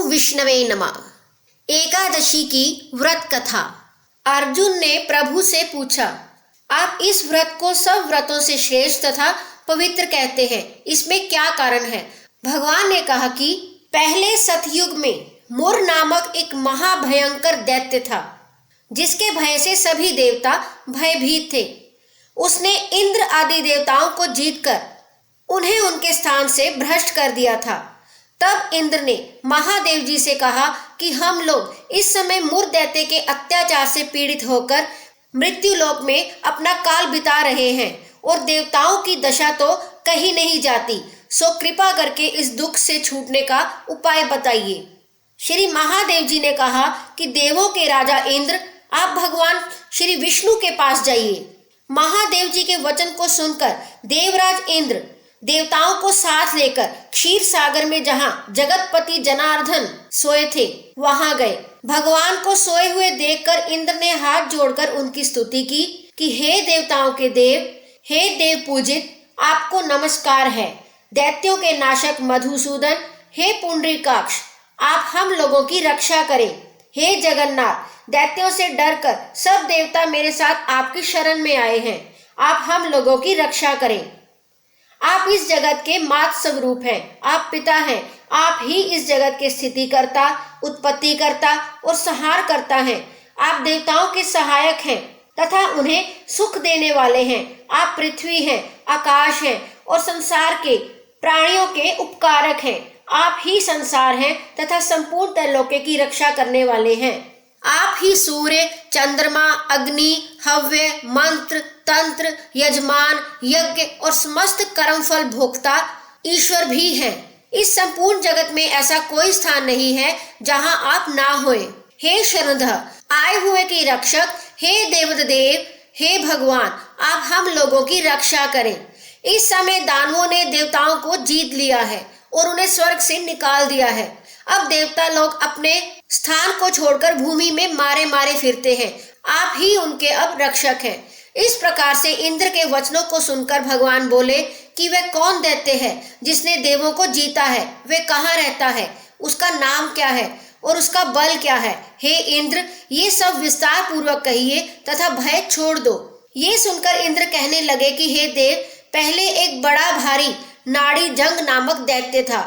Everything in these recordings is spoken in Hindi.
ओम विष्णवे नमः। एकादशी की व्रत कथा। अर्जुन ने प्रभु से पूछा, आप इस व्रत को सब व्रतों से श्रेष्ठ तथा पवित्र कहते हैं, इसमें क्या कारण है? भगवान ने कहा कि पहले सतयुग में मुर नामक एक महाभयंकर दैत्य था, जिसके भय से सभी देवता भयभीत थे। उसने इंद्र आदि देवताओं को जीतकर उन्हें उनके स्थान से भ्रष्ट कर दिया था। तब इंद्र ने महादेव जी से कहा कि हम लोग इस समय मुर दैत्य के अत्याचार से पीड़ित होकर मृत्यु लोक में अपना काल बिता रहे हैं और देवताओं की दशा तो कहीं नहीं जाती, सो कृपा करके इस दुख से छूटने का उपाय बताइए। श्री महादेव जी ने कहा कि देवों के राजा इंद्र, आप भगवान श्री विष्णु के पास जाइए। महादेव जी के वचन को सुनकर देवराज इंद्र देवताओं को साथ लेकर क्षीर सागर में जहां जगतपति जनार्दन सोए थे वहां गए। भगवान को सोए हुए देखकर इंद्र ने हाथ जोड़कर उनकी स्तुति की कि हे देवताओं के देव, हे देव पूजित, आपको नमस्कार है। दैत्यों के नाशक मधुसूदन, हे पुंडरीकाक्ष, आप हम लोगों की रक्षा करें। हे जगन्नाथ, दैत्यों से डरकर सब देवता मेरे साथ आपकी शरण में आए हैं, आप हम लोगों की रक्षा करें। आप इस जगत के मात स्वरूप हैं, आप पिता हैं, आप ही इस जगत के स्थिति करता, उत्पत्ति करता और संहार करता हैं। आप देवताओं के सहायक हैं तथा उन्हें सुख देने वाले हैं। आप पृथ्वी हैं, आकाश हैं और संसार के प्राणियों के उपकारक हैं। आप ही संसार हैं तथा संपूर्ण त्रैलोक्य की रक्षा करने वाले हैं। आप ही सूर्य, चंद्रमा, अग्नि, हव्य, मंत्र, तंत्र, यजमान, यज्ञ और समस्त कर्मफल भोक्ता ईश्वर भी हैं। इस संपूर्ण जगत में ऐसा कोई स्थान नहीं है जहां आप ना होए। हे शरणधर, आए हुए की रक्षक, हे देवदेव, हे भगवान, आप हम लोगों की रक्षा करें। इस समय दानवों ने देवताओं को जीत लिया है और उन्हें स्वर्ग से निकाल दिया है। अब देवता लोग अपने स्थान को छोड़कर भूमि में मारे मारे फिरते हैं। आप ही उनके अब रक्षक हैं। इस प्रकार से इंद्र के वचनों को सुनकर भगवान बोले कि वह कौन दैत्य है जिसने देवों को जीता है, वह कहाँ रहता है, उसका नाम क्या है और उसका बल क्या है। हे इंद्र, ये सब विस्तार पूर्वक कहिए तथा भय छोड़ दो। ये सुनकर इंद्र कहने लगे कि हे देव, पहले एक बड़ा भारी नाड़ी जंग नामक दैत्य था,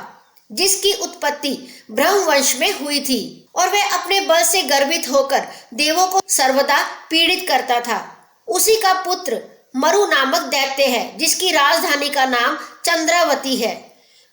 जिसकी उत्पत्ति ब्रह्मवंश में हुई थी और वह अपने बल से गर्वित होकर देवों को सर्वदा पीड़ित करता था। उसी का पुत्र मरु नामक दैत्य है, जिसकी राजधानी का नाम चंद्रावती है।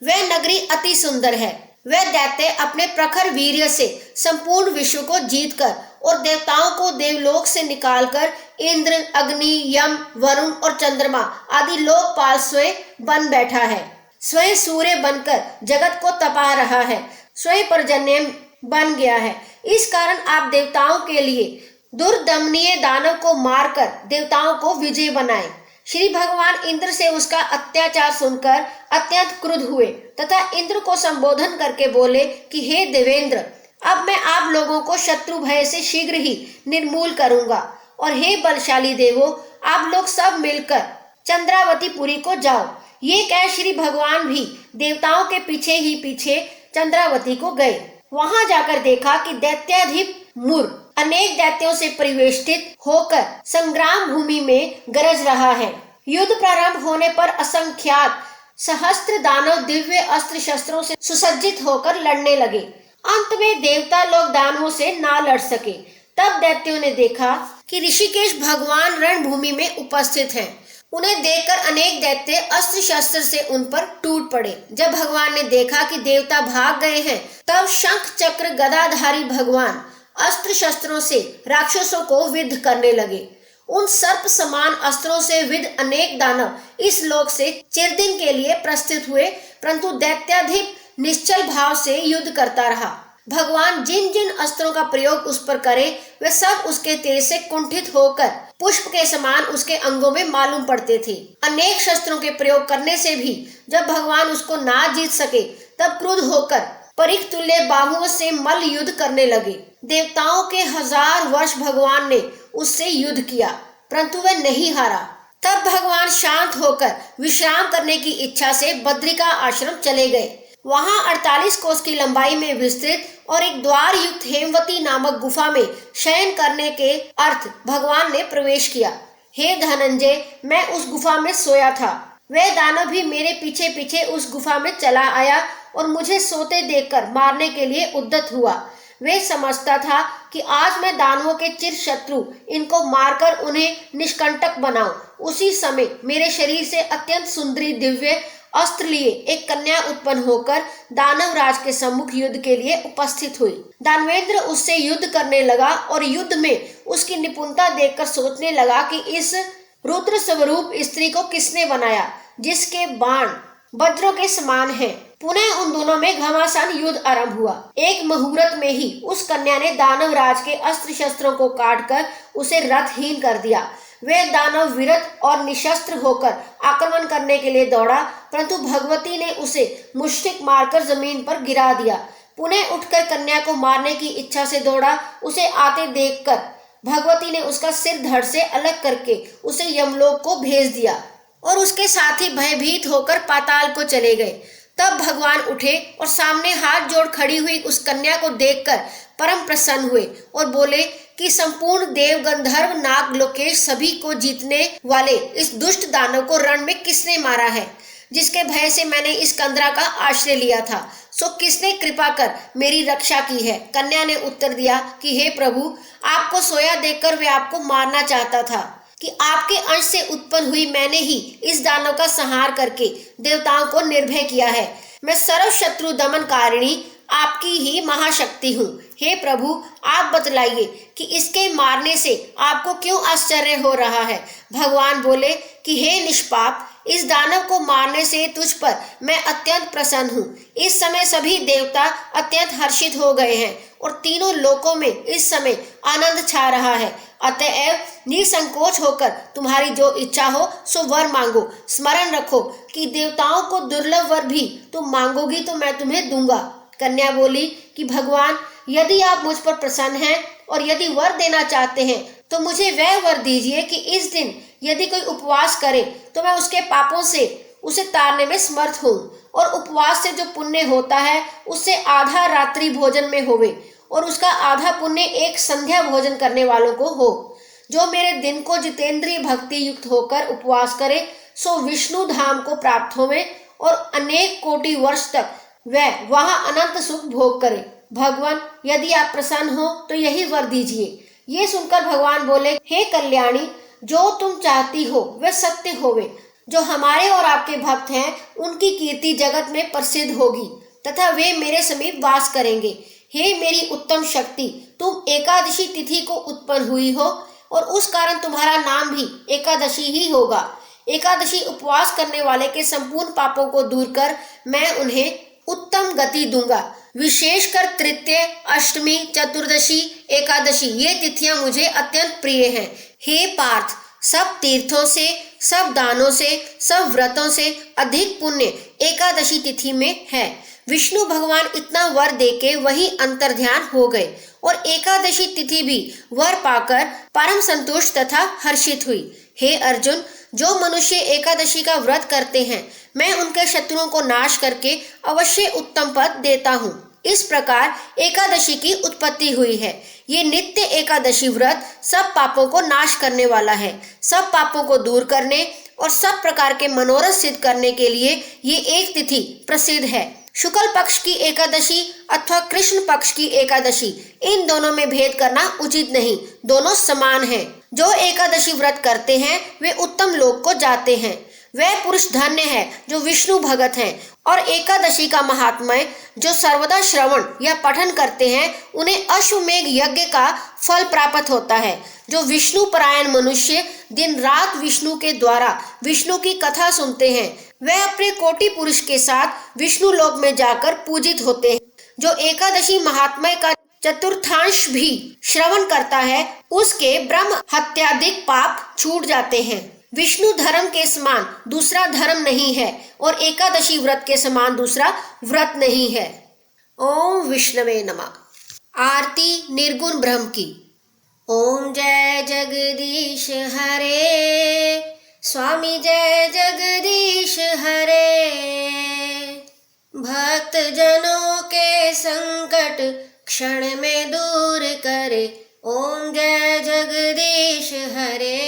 वह नगरी अति सुंदर है। वह दैत्य अपने प्रखर वीर्य से संपूर्ण विश्व को जीतकर और देवताओं को देवलोक से निकालकर इंद्र, अग्नि, यम, वरुण और चंद्रमा आदि लोकपाल स्वयं बन बैठा है। स्वयं सूर्य बनकर जगत को तपा रहा है, स्वयं पर्जन्य बन गया है। इस कारण आप देवताओं के लिए दुर्दमनीय दानव को मारकर देवताओं को विजय बनाए। श्री भगवान इंद्र से उसका अत्याचार सुनकर अत्यंत क्रुद्ध हुए तथा इंद्र को संबोधन करके बोले कि हे देवेंद्र, अब मैं आप लोगों को शत्रु भय से शीघ्र ही निर्मूल करूंगा। और हे बलशाली देवों, आप लोग सब मिलकर चंद्रावतीपुरी को जाओ। ये कह श्री भगवान भी देवताओं के पीछे ही पीछे चंद्रावती को गए। वहां जाकर देखा कि दैत्याधिप मुर अनेक दैत्यों से परिवेष्टित होकर संग्राम भूमि में गरज रहा है। युद्ध प्रारंभ होने पर असंख्यात सहस्त्र दानव दिव्य अस्त्र शस्त्रों से सुसज्जित होकर लड़ने लगे। अंत में देवता लोग दानवों से ना लड़ सके। तब दैत्यों ने देखा कि ऋषिकेश भगवान रणभूमि में उपस्थित हैं। उन्हें देखकर अनेक दैत्य अस्त्र शस्त्र से उन पर टूट पड़े। जब भगवान ने देखा कि देवता भाग गए हैं, तब शंख चक्र गदाधारी भगवान अस्त्र शस्त्रों से राक्षसों को विद्ध करने लगे। उन सर्प समान अस्त्रों से विद्ध अनेक दानव इस लोक से चिरदिन के लिए प्रस्थित हुए, परंतु दैत्याधिप निश्चल भाव से युद्ध करता रहा। भगवान जिन जिन अस्त्रों का प्रयोग उस पर करे, वे सब उसके तेज से कुंठित होकर पुष्प के समान उसके अंगों में मालूम पड़ते थे। अनेक शस्त्रों के प्रयोग करने से भी जब भगवान उसको ना जीत सके, तब क्रुद्ध होकर परिख तुल्य बाहुओं से मल्ल युद्ध करने लगे। देवताओं के 1000 वर्ष भगवान ने उससे युद्ध किया, परंतु वह नहीं हारा। तब भगवान शांत होकर विश्राम करने की इच्छा से बद्रिका आश्रम चले गए। वहां 48 कोस की लंबाई में विस्तृत और एक द्वार युक्त हेमवती नामक गुफा में शयन करने के अर्थ भगवान ने प्रवेश किया। हे धनंजय, मैं उस गुफा में सोया था। वह दानव भी मेरे पीछे पीछे उस गुफा में चला आया और मुझे सोते देखकर मारने के लिए उद्यत हुआ। वे समझता था कि आज मैं दानवों के चिर शत्रु इनको मारकर उन्हें निष्कंटक बनाऊं। उसी समय मेरे शरीर से अत्यंत सुंदरी दिव्य अस्त्र लिए एक कन्या उत्पन्न होकर दानव राज के सम्मुख युद्ध के लिए उपस्थित हुई। दानवेंद्र उससे युद्ध करने लगा और युद्ध में उसकी निपुणता देखकर सोचने लगा कि इस रुद्र स्वरूप स्त्री को किसने बनाया, जिसके बाण वज्रों के समान हैं। पुनः उन दोनों में घमासान युद्ध आरंभ हुआ। एक मुहूर्त में ही उस कन्या ने दानव राज के अस्त्र शस्त्रों को काटकर उसे रथहीन कर दिया। वह दानव विरत और निशस्त्र होकर आक्रमण करने के लिए दौड़ा, परंतु भगवती ने उसे मुष्टिक मारकर जमीन पर गिरा दिया। पुनः उठकर कन्या को मारने की इच्छा से दौड़ा। उसे आते देखकर भगवती ने उसका सिर धड़ से अलग करके उसे यमलोक को भेज दिया और उसके साथी भयभीत होकर पाताल को चले गए। तब भगवान उठे और सामने हाथ जोड़ खड़ी हुई उस कन्या को देखकर परम प्रसन्न हुए और बोले कि संपूर्ण देव गंधर्व नाग लोकेश सभी को जीतने वाले इस दुष्ट दानव को रण में किसने मारा है, जिसके भय से मैंने इस कंदरा का आश्रय लिया था। सो किसने कृपा कर मेरी रक्षा की है। कन्या ने उत्तर दिया कि हे प्रभु, आपको सोया देखकर वे आपको मारना चाहता था कि आपके अंश से उत्पन्न हुई मैंने ही इस दानव का संहार करके देवताओं को निर्भय किया है। मैं सर्व शत्रु दमन कारिणी आपकी ही महाशक्ति हूँ। हे प्रभु, आप बतलाइए कि इसके मारने से आपको क्यों आश्चर्य हो रहा है। भगवान बोले कि हे निष्पाप, इस दानव को मारने से तुझ पर मैं अत्यंत प्रसन्न हूँ। इस समय सभी देवता अत्यंत हर्षित हो गए हैं और तीनों लोकों में इस समय आनंद छा रहा है। अतएव निसंकोच होकर तुम्हारी जो इच्छा हो सो वर मांगो। स्मरण रखो कि देवताओं को दुर्लभ वर भी तुम मांगोगी तो मैं तुम्हें दूंगा। कन्या बोली कि भगवान, यदि आप मुझ पर प्रसन्न हैं और यदि वर देना चाहते हैं तो मुझे वह वर दीजिए कि इस दिन यदि कोई उपवास करे तो मैं उसके पापों से उसे तारने में समर्थ हूँ और उपवास से जो पुण्य होता है उससे आधा रात्रि भोजन में होवे और उसका आधा पुण्य एक संध्या भोजन करने वालों को हो। जो मेरे दिन को जितेंद्रिय भक्ति युक्त होकर उपवास करे सो विष्णु धाम को प्राप्त होवे और अनेक कोटि वर्ष तक वह वहां अनंत सुख भोग करे। भगवान, यदि आप प्रसन्न हो तो यही वर दीजिए। ये सुनकर भगवान बोले, हे कल्याणी, जो तुम चाहती हो वह सत्य होवे। जो हमारे और आपके भक्त हैं उनकी कीर्ति जगत में प्रसिद्ध होगी तथा वे मेरे समीप वास करेंगे। हे मेरी उत्तम शक्ति, तुम एकादशी तिथि को उत्पन्न हुई हो और उस कारण तुम्हारा नाम भी एकादशी ही होगा। एकादशी उपवास करने वाले के संपूर्ण पापों को दूर कर मैं उन्हें उत्तम गति दूंगा। विशेषकर तृतीय, अष्टमी, चतुर्दशी, एकादशी ये तिथियां मुझे अत्यंत प्रिय हैं। हे पार्थ, सब तीर्थों से, सब दानों से, सब व्रतों से अधिक पुण्य एकादशी तिथि में है। विष्णु भगवान इतना वर देके वही अंतर्ध्यान हो गए और एकादशी तिथि भी वर पाकर परम संतुष्ट तथा हर्षित हुई। हे अर्जुन, जो मनुष्य एकादशी का व्रत करते हैं मैं उनके शत्रुओं को नाश करके अवश्य उत्तम पद देता हूँ। इस प्रकार एकादशी की उत्पत्ति हुई है। ये नित्य एकादशी व्रत सब पापों को नाश करने वाला है। सब पापों को दूर करने और सब प्रकार के मनोरथ सिद्ध करने के लिए ये एक तिथि प्रसिद्ध है। शुक्ल पक्ष की एकादशी अथवा कृष्ण पक्ष की एकादशी, इन दोनों में भेद करना उचित नहीं, दोनों समान हैं। जो एकादशी व्रत करते हैं वे उत्तम लोक को जाते हैं। वह पुरुष धन्य है जो विष्णु भगत हैं और एकादशी का महात्म्य जो सर्वदा श्रवण या पठन करते हैं उन्हें अश्वमेघ यज्ञ का फल प्राप्त होता है। जो विष्णु परायण मनुष्य दिन रात विष्णु के द्वारा विष्णु की कथा सुनते हैं वह अपने कोटि पुरुष के साथ विष्णु लोक में जाकर पूजित होते हैं। जो एकादशी महात्म्य का चतुर्थांश भी श्रवण करता है उसके ब्रह्म हत्यादिक पाप छूट जाते हैं। विष्णु धर्म के समान दूसरा धर्म नहीं है और एकादशी व्रत के समान दूसरा व्रत नहीं है। ओम विष्णवे नमः। आरती निर्गुण ब्रह्म की। ओम जय जगदीश हरे, स्वामी जय जगदीश हरे। भक्त जनों के संकट क्षण में दूर करे, ओम जय जगदीश हरे।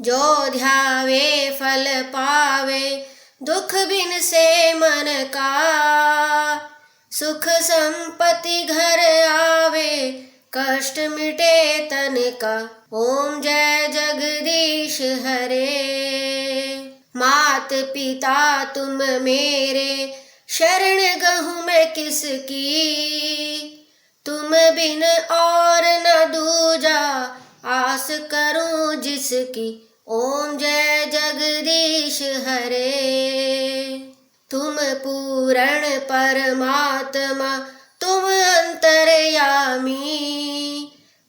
जो ध्यावे फल पावे, दुख बिन से मन का, सुख संपत्ति घर आवे, कष्ट मिटे तन का, ओम जय जगदीश हरे। मात पिता तुम मेरे, शरण गहूँ मैं किसकी, तुम बिन और न दूजा, आस करूं जिसकी, ओम जय जगदीश हरे। तुम पूर्ण परमात्मा, तुम अंतर्यामी,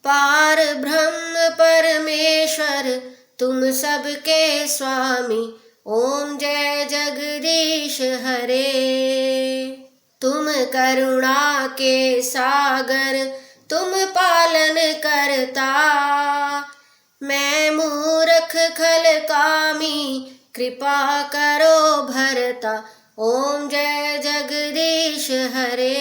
पार ब्रह्म परमेश्वर, तुम सबके स्वामी, ओम जय जगदीश हरे। तुम करुणा के सागर, तुम पालन करता, मैं मूर्ख खल कामी, कृपा करो भरता, ओम जय जगदीश हरे।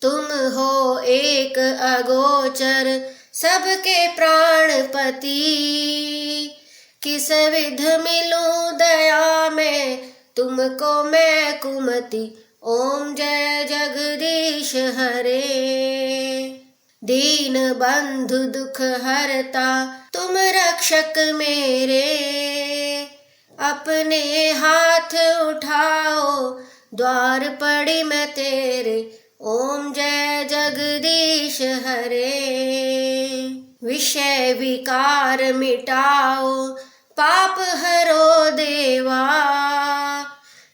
तुम हो एक अगोचर, सबके प्राणपति, किस विध मिलूं दया में, तुमको मैं कुमति, ओम जय जगदीश हरे। दीन बंधु दुख हरता, तुम रक्षक मेरे, अपने हाथ उठाओ, द्वार पड़ी मैं तेरे, ओम जय जगदीश हरे। विषय विकार मिटाओ, पाप हरो देवा,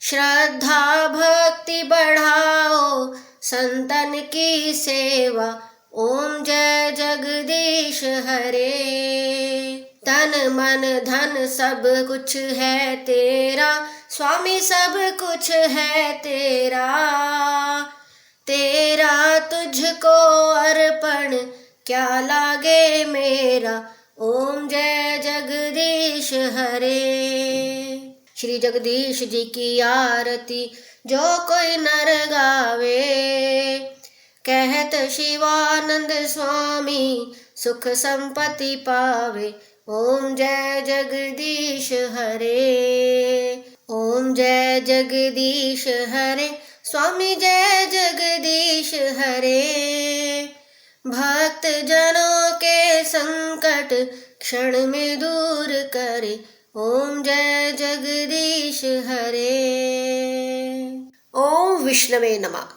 श्रद्धा भक्ति बढ़ाओ, संतन की सेवा, ओम जय जगदीश हरे। तन मन धन सब कुछ है तेरा, स्वामी सब कुछ है तेरा, तेरा तुझको अर्पण, क्या लागे मेरा, ओम जय जगदीश हरे। श्री जगदीश जी की आरती जो कोई नर गावे, कहत शिवानंद स्वामी, सुख संपत्ति पावे, ओम जय जगदीश हरे। ओम जय जगदीश हरे, स्वामी जय जगदीश हरे। भक्त जनों के संकट क्षण में दूर करे, ओम जय जगदीश हरे। ओम विष्णवे नमः।